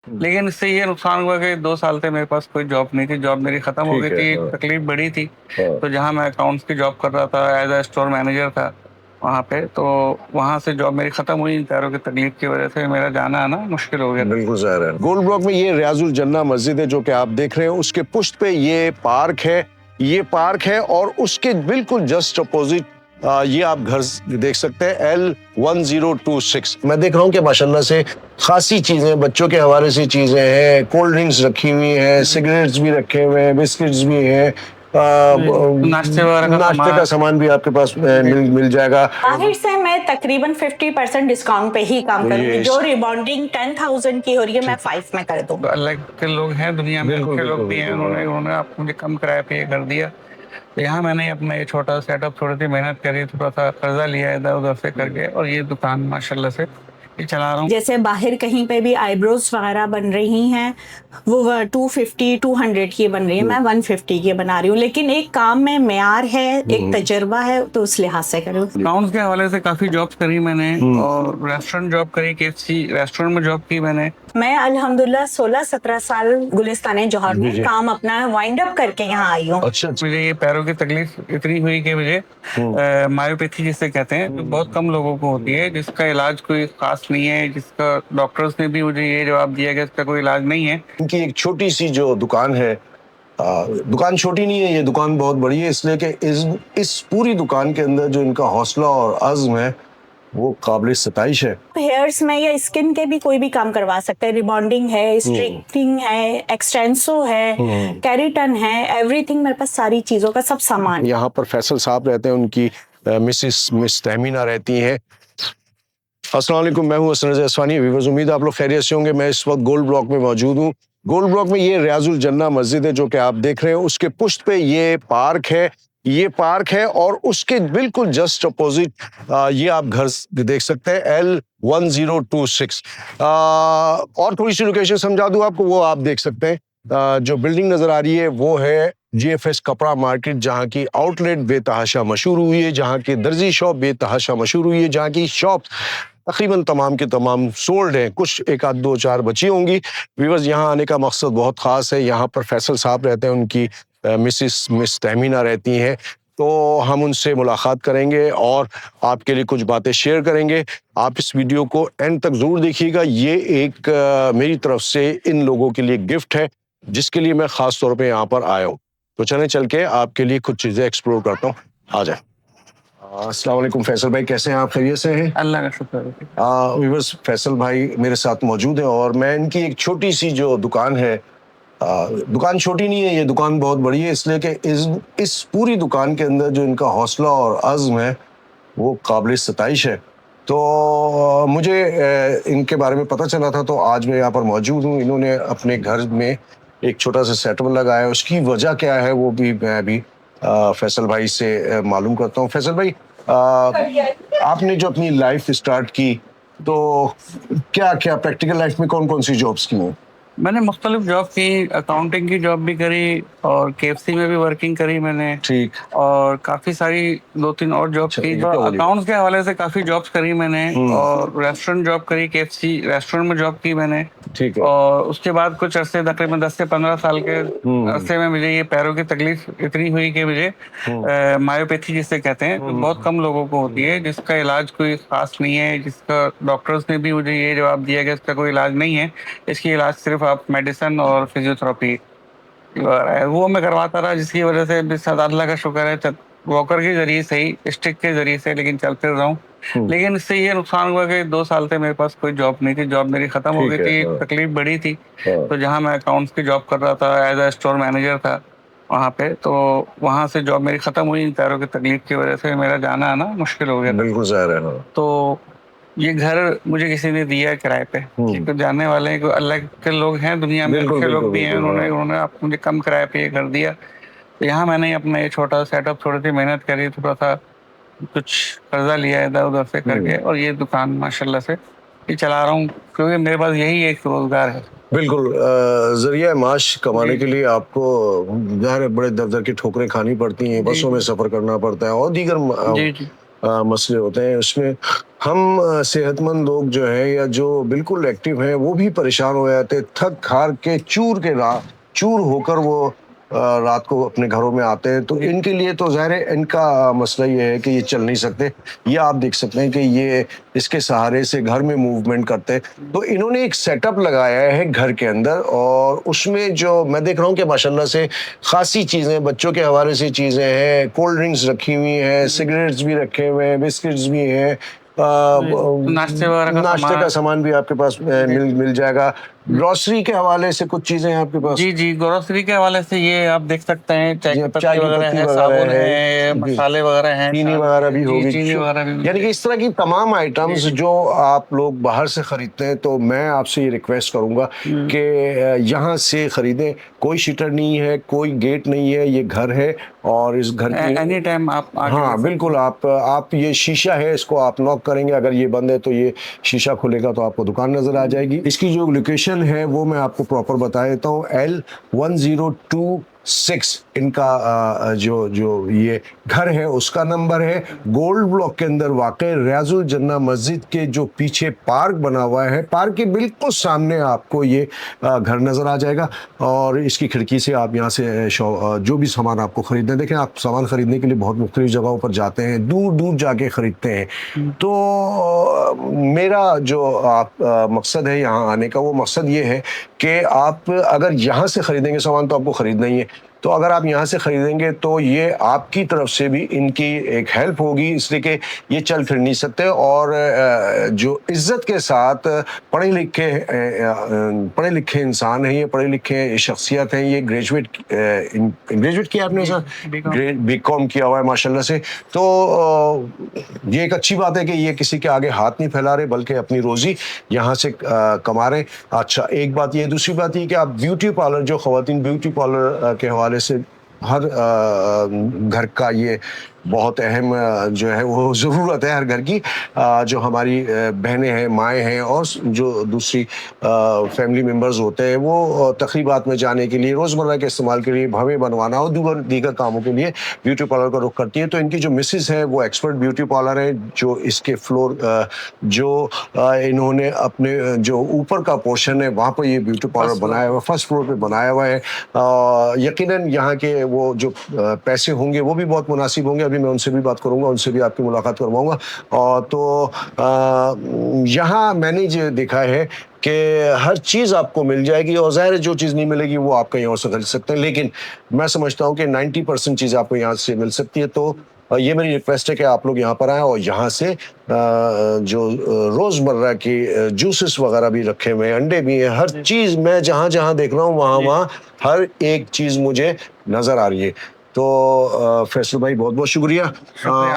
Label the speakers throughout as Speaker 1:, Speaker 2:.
Speaker 1: लेकिन इससे ये नुकसान हुआ कि 2 साल से मेरे पास कोई जॉब नहीं थी, जॉब मेरी खत्म हो गई
Speaker 2: ठीक है।
Speaker 1: थी,
Speaker 2: हाँ।
Speaker 1: तकलीफ बड़ी थी।
Speaker 2: हाँ।
Speaker 1: तो जहाँ मैं अकाउंट्स की जॉब कर रहा था, एज अ स्टोर मैनेजर था वहाँ पे, तो वहाँ से जॉब मेरी खत्म हुई। इन पैरों की तकलीफ की वजह से मेरा जाना आना मुश्किल हो गया था।
Speaker 2: बिल्कुल ज़ाहिर है। गोल्ड ब्लॉक में ये रियाजुल जन्ना मस्जिद है जो कि आप देख रहे हैं, उसके पुश्त पे ये पार्क है। ये पार्क है और उसके बिल्कुल जस्ट अपोजिट ये आप घर देख सकते हैं, L1026। मैं देख रहा हूँ कि माशाल्लाह से खासी चीजें, बच्चों के हवाले से चीजें हैं, कोल्ड ड्रिंक्स रखी हुई हैं, सिगरेट्स भी रखे हुए हैं, बिस्किट्स भी हैं,
Speaker 1: नाश्ते वगैरह का
Speaker 2: नाश्ते का
Speaker 1: सामान।
Speaker 2: सामान भी आपके पास मिल जाएगा।
Speaker 3: बाहर से मैं तकरीबन 50% डिस्काउंट पे ही काम
Speaker 2: तो
Speaker 3: करूंगी।
Speaker 2: ये
Speaker 3: जो रिबॉन्डिंग 10,000 की हो रही है मैं 5 में कर दूंगी।
Speaker 1: अलग के लोग हैं दुनिया में,
Speaker 2: बिल्कुल
Speaker 1: अच्छे लोग
Speaker 2: बिल्कुल
Speaker 1: भी हैं,
Speaker 2: बिल्कुल।
Speaker 1: उन्होंने
Speaker 2: हाँ।
Speaker 1: उन्होंने आप मुझे कम किराए पे ये कर दिया। तो यहाँ मैंने अपना ये छोटा सेटअप, थोड़ी सी मेहनत करी, थोड़ा सा कर्जा लिया इधर उधर से करके, और ये दुकान माशाल्लाह से ये चला रहा हूँ।
Speaker 3: जैसे बाहर कहीं पे भी आईब्रोज वगैरह बन रही हैं, वो 250 200 की बन रही है, मैं 150 की बना रही हूँ। लेकिन एक काम में मेयार है, एक तजर्बा है, तो उस लिहाज से करूँ।
Speaker 1: अकाउंट्स के हवाले से काफी जॉब्स करी मैंने, और रेस्टोरेंट जॉब करी, KFC रेस्टोरेंट में जॉब की मैंने।
Speaker 3: मैं अल्हम्दुलिल्लाह 16-17 साल गुलिस्तान जौहर में काम अपना वाइंड अप करके यहाँ आई हूँ।
Speaker 2: अच्छा।
Speaker 1: मुझे ये पैरों की तकलीफ इतनी हुई कि मुझे मायोपैथी जिसे कहते हैं, तो बहुत कम लोगों को होती है, जिसका इलाज कोई खास नहीं है, जिसका डॉक्टर्स ने भी मुझे ये जवाब दिया कि इसका कोई इलाज नहीं है।
Speaker 2: इनकी एक छोटी सी जो दुकान है, दुकान छोटी नहीं है, ये दुकान बहुत बड़ी है, इसलिए कि इस पूरी दुकान के अंदर जो इनका हौसला और अज़्म है वो काबिल सताइश है।
Speaker 3: हेयर्स में या स्किन के भी कोई भी काम करवा सकते हैं। रिबॉन्डिंग है, स्ट्रिक्टिंग है, एक्सटेंसो है, केराटिन है, एवरीथिंग मेरे पास सारी चीजों का सब सामान।
Speaker 2: यहाँ पर फैसल साहब रहते हैं, उनकी मिस तहमीना रहती हैं। अस्सलाम वालेकुम, मैं हूँ हसन रज़ा असवानी। व्यूअर्स, उम्मीद है आप लोग खैरियत से होंगे। मैं इस वक्त गोल्ड ब्लॉक में मौजूद हूँ। गोल्ड ब्लॉक में ये रियाजुल जन्ना मस्जिद है जो कि आप देख रहे हैं, उसके पुश्त पे ये पार्क है। ये पार्क है और उसके बिल्कुल जस्ट अपोजिट ये आप घर देख सकते हैं, L1026। और थोड़ी सी लोकेशन समझा दूं आपको, वो आप देख सकते हैं। जो बिल्डिंग नजर आ रही है वो है GFS कपड़ा मार्केट, जहाँ की आउटलेट बेतहाशा मशहूर हुई है, जहाँ की दर्जी शॉप बेतहाशा मशहूर हुई है, जहाँ की शॉप तकरीबन तमाम के तमाम सोल्ड हैं, कुछ एक आध दो चार बची होंगी। व्यूअर्स, यहाँ आने का मकसद बहुत ख़ास है। यहाँ पर फैसल साहब रहते हैं, उनकी मिस तहमीना रहती हैं, तो हम उनसे मुलाकात करेंगे और आपके लिए कुछ बातें शेयर करेंगे। आप इस वीडियो को एंड तक ज़रूर देखिएगा। ये एक मेरी तरफ से इन लोगों के लिए गिफ्ट है, जिसके लिए मैं ख़ास तौर पे यहाँ पर आया हूँ। तो चल के आपके लिए कुछ चीज़ें एक्सप्लोर करता हूँ। आ जाए। अस्सलाम वालेकुम फैसल भाई, कैसे हैं आप? खैरियत से हैं?
Speaker 1: अल्लाह का शुक्र है।
Speaker 2: व्यूअर्स, फैसल भाई मेरे साथ मौजूद हैं और मैं इनकी एक छोटी सी जो दुकान है, दुकान छोटी नहीं है, ये दुकान बहुत बड़ी है, इसलिए कि इस पूरी दुकान के अंदर जो इनका हौसला और अज़्म है वो काबिल सताइश है। तो मुझे इनके बारे में पता चला था, तो आज मैं यहाँ पर मौजूद हूँ। इन्होंने अपने घर में एक छोटा सा सेटअप लगाया है, उसकी वजह क्या है वो भी मैं अभी फैसल भाई से मालूम करता हूँ। फैसल भाई, आपने जो अपनी लाइफ स्टार्ट की, तो क्या क्या प्रैक्टिकल लाइफ में कौन कौन सी जॉब्स की हैं?
Speaker 1: मैंने मुख्तलिफ जॉब की, अकाउंटिंग की जॉब भी करी, और KFC में भी वर्किंग करी मैंने।
Speaker 2: ठीक।
Speaker 1: और काफी सारी 2-3 और जॉब की।
Speaker 2: ये क्या हो रही है?
Speaker 1: अकाउंट्स के हवाले से काफी जॉब्स करी मैंने, और रेस्टोरेंट जॉब करी, KFC रेस्टोरेंट में जॉब की मैंने।
Speaker 2: ठीक है।
Speaker 1: और उसके बाद कुछ अरसे, तकरीबन 10 से 15 साल के अरसे में मुझे ये पैरों की तकलीफ इतनी हुई कि मुझे मायोपैथी जिसे कहते हैं, तो बहुत कम लोगों को होती है, जिसका इलाज कोई खास नहीं है, जिसका डॉक्टर्स ने भी मुझे ये जवाब दिया कि इसका कोई इलाज नहीं है, इसकी इलाज सिर्फ आप मेडिसिन और फिजियोथेरेपी है, वो मैं करवाता रहा, जिसकी वजह से अल्लाह का शुक्र है, वॉकर के जरिए सही, स्टिक के जरिए से, लेकिन चल फिर रहा हूँ। लेकिन इससे ये नुकसान हुआ कि 2 साल से मेरे पास कोई जॉब नहीं थी, जॉब मेरी खत्म हो गई थी, तकलीफ बड़ी थी। तो जहाँ मैं अकाउंट्स की जॉब कर रहा था, एज अ स्टोर मैनेजर था वहाँ पे, तो वहाँ से जॉब मेरी खत्म हुई। इन पैरों की तकलीफ की वजह से मेरा जाना आना मुश्किल हो गया था।
Speaker 2: बिल्कुल ज़ाहिर है।
Speaker 1: तो ये घर मुझे किसी ने दिया है किराए पे, तो जानने वाले हैं, अल्लाह के लोग हैं दुनिया में, अच्छे लोग भी हैं, उन्होंने मुझे कम किराए पे ये घर दिया। तो यहाँ मैंने अपना ये छोटा सेटअप, थोड़ी सी मेहनत करी, थोड़ा सा कुछ कर्जा लिया इधर उधर से करके, और ये दुकान माशाल्लाह से ये चला रहा हूँ, क्योंकि मेरे पास यही एक रोजगार है।
Speaker 2: बिल्कुल, जरिया माश कमाने के लिए आपको ज़ाहिर है बड़े दर दर की ठोकरें खानी पड़ती हैं, बसों में सफ़र करना पड़ता है और दीगर
Speaker 1: जी जी।
Speaker 2: मसले होते हैं। उसमें हम सेहतमंद लोग जो है या जो बिल्कुल एक्टिव हैं वो भी परेशान हो जाते, थक हार के चूर होकर वो रात को अपने घरों में आते हैं। तो इनके लिए तो ज़ाहिर है इनका मसला ये है कि ये चल नहीं सकते। ये आप देख सकते हैं कि ये इसके सहारे से घर में मूवमेंट करते हैं। तो इन्होंने एक सेटअप लगाया है घर के अंदर, और उसमें जो मैं देख रहा हूँ कि माशाल्लाह से खासी चीज़ें, बच्चों के हवाले से चीज़ें हैं, कोल्ड ड्रिंक्स रखी हुई हैं, सिगरेट्स भी रखे हुए हैं, बिस्किट्स भी हैं,
Speaker 1: नाश्ते वगैरह का
Speaker 2: नाश्ते का सामान भी आपके पास मिल जाएगा। ग्रोसरी के हवाले से कुछ चीजें हैं आपके पास?
Speaker 1: जी जी, ग्रोसरी के हवाले से ये आप देख सकते हैं, चाय
Speaker 2: जी,
Speaker 1: की
Speaker 2: चाय
Speaker 1: पत्ती
Speaker 2: की
Speaker 1: वगैरह
Speaker 2: पत्ती
Speaker 1: है,
Speaker 2: वगैरह
Speaker 1: साबुन
Speaker 2: है,
Speaker 1: है,
Speaker 2: जी।
Speaker 1: मसाले वगैरह हैं,
Speaker 2: चीनी वगैरह भी
Speaker 1: जी,
Speaker 2: होगी,
Speaker 1: चीनी वगैरह भी
Speaker 2: यानी कि इस तरह की तमाम आइटम्स जो आप लोग बाहर से खरीदते हैं। तो मैं आपसे ये रिक्वेस्ट करूंगा कि यहाँ से खरीदें। कोई शिटर नहीं है, कोई गेट नहीं है, ये घर है और इस घर की
Speaker 1: एनी टाइम आप आके
Speaker 2: हाँ बिल्कुल, आप ये शीशा है, इसको आप नॉक करेंगे, अगर ये बंद है तो ये शीशा खुलेगा तो आपको दुकान नजर आ जाएगी। इसकी जो लोकेशन है वो मैं आपको प्रॉपर बता देता हूँ। L1026 इनका जो ये घर है उसका नंबर है। गोल्ड ब्लॉक के अंदर वाक़ई रियाजुल जन्ना मस्जिद के जो पीछे पार्क बना हुआ है, पार्क के बिल्कुल सामने आपको ये घर नज़र आ जाएगा, और इसकी खिड़की से आप यहाँ से जो भी सामान आपको खरीदना है, देखें आप सामान खरीदने के लिए बहुत मुख्तलिफ जगहों पर जाते हैं, दूर दूर जाके ख़रीदते हैं। तो मेरा जो मकसद है यहाँ आने का, वो मकसद ये है कि आप अगर यहाँ से ख़रीदेंगे सामान तो आपको ख़रीदना ही है। तो अगर आप यहाँ से ख़रीदेंगे तो ये आपकी तरफ से भी इनकी एक हेल्प होगी, इसलिए कि ये चल फिर नहीं सकते, और जो इज़्ज़त के साथ पढ़े लिखे इंसान हैं, ये पढ़े लिखे शख्सियत हैं, ये ग्रेजुएट किया आपने सर? बीकॉम किया हुआ है माशाल्लाह से। तो ये एक अच्छी बात है कि ये किसी के आगे हाथ नहीं फैला रहे, बल्कि अपनी रोज़ी यहाँ से कमा रहे। अच्छा, एक बात ये, दूसरी बात ये कि आप ब्यूटी पार्लर, जो ख़वातीन ब्यूटी पार्लर के हवाले से हर घर का ये बहुत अहम जो है वो ज़रूरत है हर घर की, जो हमारी बहनें हैं, माएँ हैं, और जो दूसरी फैमिली मेम्बर्स होते हैं, वो तकरीबात में जाने के लिए, रोज़मर्रा के इस्तेमाल के लिए, भवें बनवाना और दीगर कामों के लिए ब्यूटी पार्लर का रुख करती है। तो इनकी जो मिसेस है वो एक्सपर्ट ब्यूटी पार्लर है, जो इसके फ्लोर इन्होंने अपने जो ऊपर का पोर्शन है वहाँ पर ये ब्यूटी पार्लर बनाया हुआ, फर्स्ट फ्लोर पे बनाया हुआ है। यकीनन यहाँ के वो जो पैसे होंगे वो भी बहुत मुनासिब होंगे। अभी मैं उनसे भी बात करूंगा, उनसे भी आपकी मुलाकात करवाऊंगा। और तो यहाँ मैंने जो देखा है कि हर चीज़ आपको मिल जाएगी, और ज़ाहिर है जो चीज़ नहीं मिलेगी वो आप कहीं और से खरीद सकते हैं, लेकिन मैं समझता हूँ कि 90% चीज़ आपको यहाँ से मिल सकती है। तो ये मेरी रिक्वेस्ट है कि आप लोग यहाँ पर आएँ और यहाँ से जो रोज़मर्रा की जूसेस वगैरह भी रखे हुए हैं, अंडे भी हैं, हर चीज़ मैं जहाँ जहाँ देख रहा हूँ वहाँ हर एक चीज़ मुझे नज़र आ रही है। तो फैसल भाई बहुत बहुत शुक्रिया।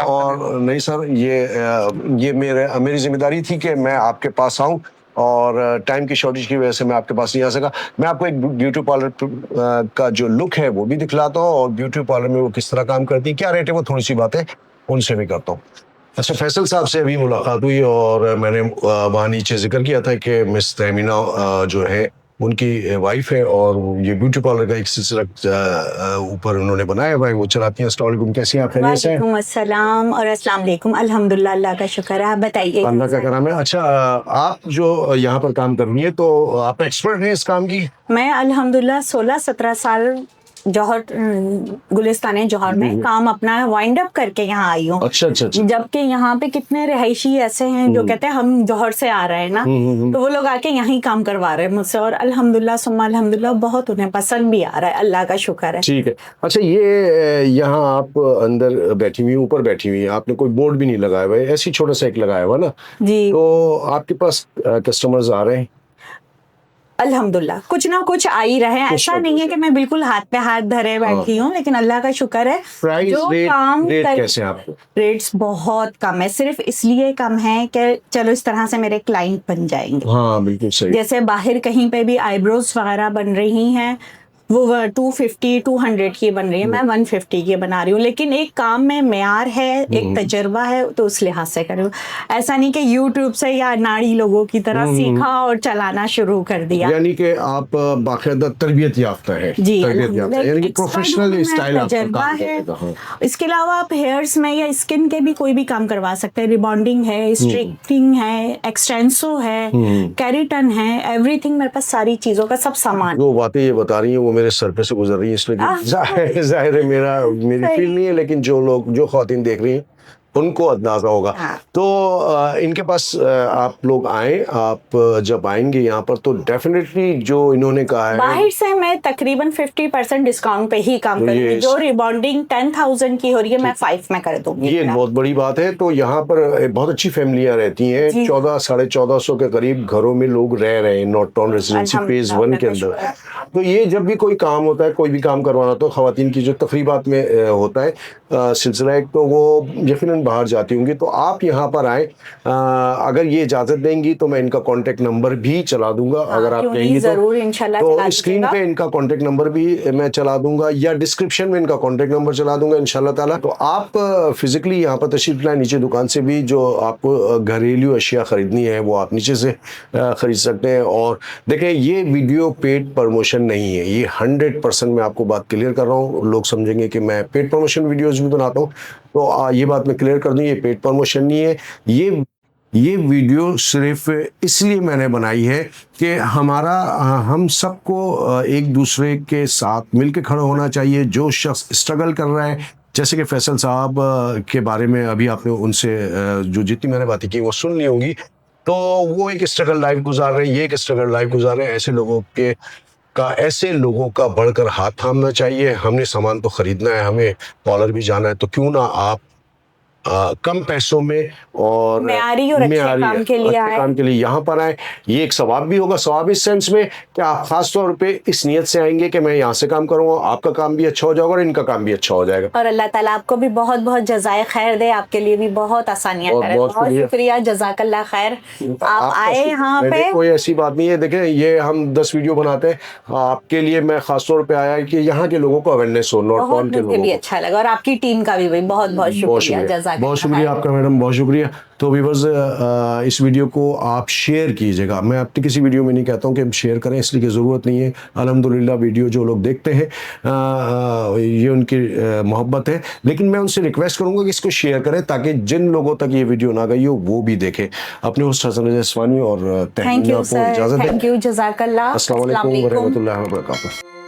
Speaker 2: और नहीं सर, ये मेरी जिम्मेदारी थी कि मैं आपके पास आऊँ, और टाइम की शॉर्टेज की वजह से मैं आपके पास नहीं आ सका। मैं आपको एक ब्यूटी पार्लर का जो लुक है वो भी दिखलाता हूँ, और ब्यूटी पार्लर में वो किस तरह काम करती है, क्या रेट है, वो थोड़ी सी बातें उनसे भी करता हूँ। अच्छा, फैसल साहब से अभी मुलाकात हुई, और मैंने वहाँ नीचे जिक्र किया था कि मिस तहमीना जो है उनकी वाइफ है, और ये ब्यूटी पार्लर का एक सिलसिला ऊपर उन्होंने बनाया हुआ है, वो चलाती हैं। अस्सलाम वालेकुम, कैसी हैं आप? खैरियत से हैं?
Speaker 3: वालेकुम अस्सलाम और अस्सलाम वालेकुम। अल्हम्दुलिल्लाह, अल्लाह का शुक्र है। आप बताइए।
Speaker 2: अल्लाह का करम है। अच्छा, आप जो यहाँ पर काम कर रही हैं, तो आप एक्सपर्ट हैं इस काम की?
Speaker 3: मैं अल्हम्दुलिल्लाह 16-17 साल जौहर गुलिस्तान जौहर में काम अपना वाइंड अप करके यहाँ आई हूँ।
Speaker 2: अच्छा अच्छा अच्छा।
Speaker 3: जबकि यहाँ पे कितने रहायशी ऐसे हैं जो कहते हैं हम जौहर से आ रहे हैं ना, तो वो लोग आके यहीं काम करवा रहे हैं मुझसे, और अल्हम्दुलिल्लाह सुम्मा अल्हम्दुलिल्लाह बहुत उन्हें पसंद भी आ रहा है, अल्लाह का शुक्र है।
Speaker 2: ठीक है। अच्छा, ये यहाँ आप अंदर बैठी हुई, ऊपर बैठी हुई हैं, आपने कोई बोर्ड भी नहीं लगाया हुआ है, ऐसी छोटा सा एक लगाया हुआ ना
Speaker 3: जी।
Speaker 2: तो आपके पास कस्टमर्स आ रहे हैं?
Speaker 3: अल्हम्दुलिल्लाह कुछ ना कुछ आ ही रहे हैं, ऐसा नहीं है कि मैं बिल्कुल हाथ पे हाथ धरे बैठी हूँ, लेकिन अल्लाह का शुक्र है।
Speaker 2: प्राइस
Speaker 3: जो
Speaker 2: रेट
Speaker 3: काम
Speaker 2: कैसे हैं आपको?
Speaker 3: रेट्स बहुत कम है, सिर्फ इसलिए कम है कि चलो इस तरह से मेरे क्लाइंट बन जाएंगे।
Speaker 2: हाँ बिल्कुल सही।
Speaker 3: जैसे बाहर कहीं पे भी आईब्रोज वगैरह बन रही हैं, वो 250 200 की बन रही है, मैं 150 की बना रही हूँ। लेकिन एक काम में मेयार है, एक तजर्बा है, तो उस लिहाज से कर रही हूँ। ऐसा नहीं कि यूट्यूब से या नाड़ी लोगों की तरह सीखा और चलाना शुरू कर दिया।
Speaker 2: यानी कि आप बाकायदा तरबियत याफ्ता है,
Speaker 3: जी,
Speaker 2: तरबियत याफ्ता है, यानी कि प्रोफेशनल स्टाइल आपका
Speaker 3: तजर्बा
Speaker 2: काम
Speaker 3: है।
Speaker 2: करेगा। हाँ।
Speaker 3: इसके अलावा आप हेयर्स में या स्किन के भी कोई भी काम करवा सकते हैं। रिबॉन्डिंग है, स्ट्रिक्टिंग है, एक्सटेंसो है, केराटिन है, एवरीथिंग। मेरे पास सारी चीजों का सब सामान।
Speaker 2: जो बातें ये बता रही हैं वो मेरे सर पे से गुजर रही है, इसलिए जाहिर है मेरी
Speaker 3: सही।
Speaker 2: फील्ड नहीं है, लेकिन जो ख्वातीन देख रही हैं उनको अंदाजा होगा।
Speaker 3: हाँ।
Speaker 2: तो इनके पास आप लोग आए, आप जब आएंगे यहाँ पर तो डेफिनेटली जो इन्होंने कहा है,
Speaker 3: बाहर से मैं तकरीबन 50% डिस्काउंट पे ही काम
Speaker 2: तो
Speaker 3: करूंगी।
Speaker 2: ये
Speaker 3: जो रिबॉन्डिंग 10,000 की हो रही है, मैं 5 में कर दूंगी।
Speaker 2: ये बहुत बड़ी बात है। तो यहाँ पर बहुत अच्छी फैमिलियां रहती हैं, 1400-1450 के करीब घरों में लोग रह रहे हैं नॉर्थ टाउन रेजिडेंसी फेज 1 के अंदर। तो ये जब भी कोई काम होता है, कोई भी काम करवाना तो खवातीन की जो तकरीबात में होता है सिलसिला एक, तो वो यकीनन बाहर जाती होंगी। तो आप यहाँ पर आए, अगर ये इजाजत देंगी तो मैं इनका कॉन्टेक्ट नंबर भी चला दूंगा। अगर आप कहेंगी
Speaker 3: जरूर इंशाल्लाह
Speaker 2: तो स्क्रीन पे इनका कॉन्टेक्ट नंबर भी मैं चला दूंगा या डिस्क्रिप्शन में इनका कॉन्टेक्ट नंबर चला दूंगा इंशाल्लाह ताला। तो आप फिजिकली यहाँ पर तशरीफ लाए, नीचे दुकान से भी जो आपको घरेलू अशिया खरीदनी है वो आप नीचे से खरीद सकते हैं। और देखें, ये वीडियो पेड प्रमोशन नहीं है, ये 100% मैं आपको बात क्लियर कर रहा हूँ। लोग समझेंगे कि मैं पेड प्रमोशन वीडियोज भी बनाता हूँ, तो ये बात मैं क्लियर कर दूँ, ये पेड प्रमोशन नहीं है। ये वीडियो सिर्फ इसलिए मैंने बनाई है कि हम सबको एक दूसरे के साथ मिलके खड़ा होना चाहिए। जो शख्स स्ट्रगल कर रहा है, जैसे कि फैसल साहब के बारे में अभी आपने उनसे जो जितनी मैंने बातें की वो सुन ली होंगी, तो वो एक स्ट्रगल लाइफ गुजार रहे हैं, ये एक स्ट्रगल लाइफ गुजार रहे हैं। ऐसे लोगों का बढ़कर हाथ थामना चाहिए। हमने सामान तो खरीदना है, हमें कॉलर भी जाना है, तो क्यों ना आप कम पैसों में और
Speaker 3: मेयारी और अच्छे काम के लिए आए,
Speaker 2: काम के लिए यहाँ पर आए। ये एक सवाब भी होगा, सवाब इस सेंस में कि आप खास तौर पे इस नियत से आएंगे कि मैं यहाँ से काम करूँगा, आपका काम भी अच्छा हो जाएगा और इनका काम भी अच्छा हो जाएगा।
Speaker 3: और अल्लाह ताला आपको भी बहुत बहुत जज़ाए खैर दे, आपके लिए भी बहुत आसानियां करे। बहुत शुक्रिया, जज़ाकल्लाह खैर। आप आए यहाँ पे,
Speaker 2: कोई ऐसी बात नहीं है। देखें, ये हम 10 वीडियो बनाते हैं, आपके लिए मैं खास तौर पे आया कि यहाँ के लोगों को अवेयरनेस हो, नॉर्थ टाउन के लोगों को भी
Speaker 3: अच्छा लगा। और आपकी टीम का भी बहुत बहुत शुक्रिया,
Speaker 2: बहुत शुक्रिया आपका मैडम, बहुत शुक्रिया। तो व्यूअर्स, इस वीडियो को आप शेयर कीजिएगा। मैं अपनी किसी वीडियो में नहीं कहता हूँ कि हम शेयर करें, इसलिए की ज़रूरत नहीं है। अल्हम्दुलिल्लाह वीडियो जो लोग देखते हैं ये उनकी मोहब्बत है, लेकिन मैं उनसे रिक्वेस्ट करूँगा कि इसको शेयर करें ताकि जिन लोगों तक ये वीडियो ना गई हो वो भी देखें। अपने होस्ट हसन रज़ा अस्वानी और
Speaker 3: थैंक यू, जज़ाकल्लाह।
Speaker 2: अस्सलाम वालेकुम व रहमतुल्लाहि व बरकातुहू।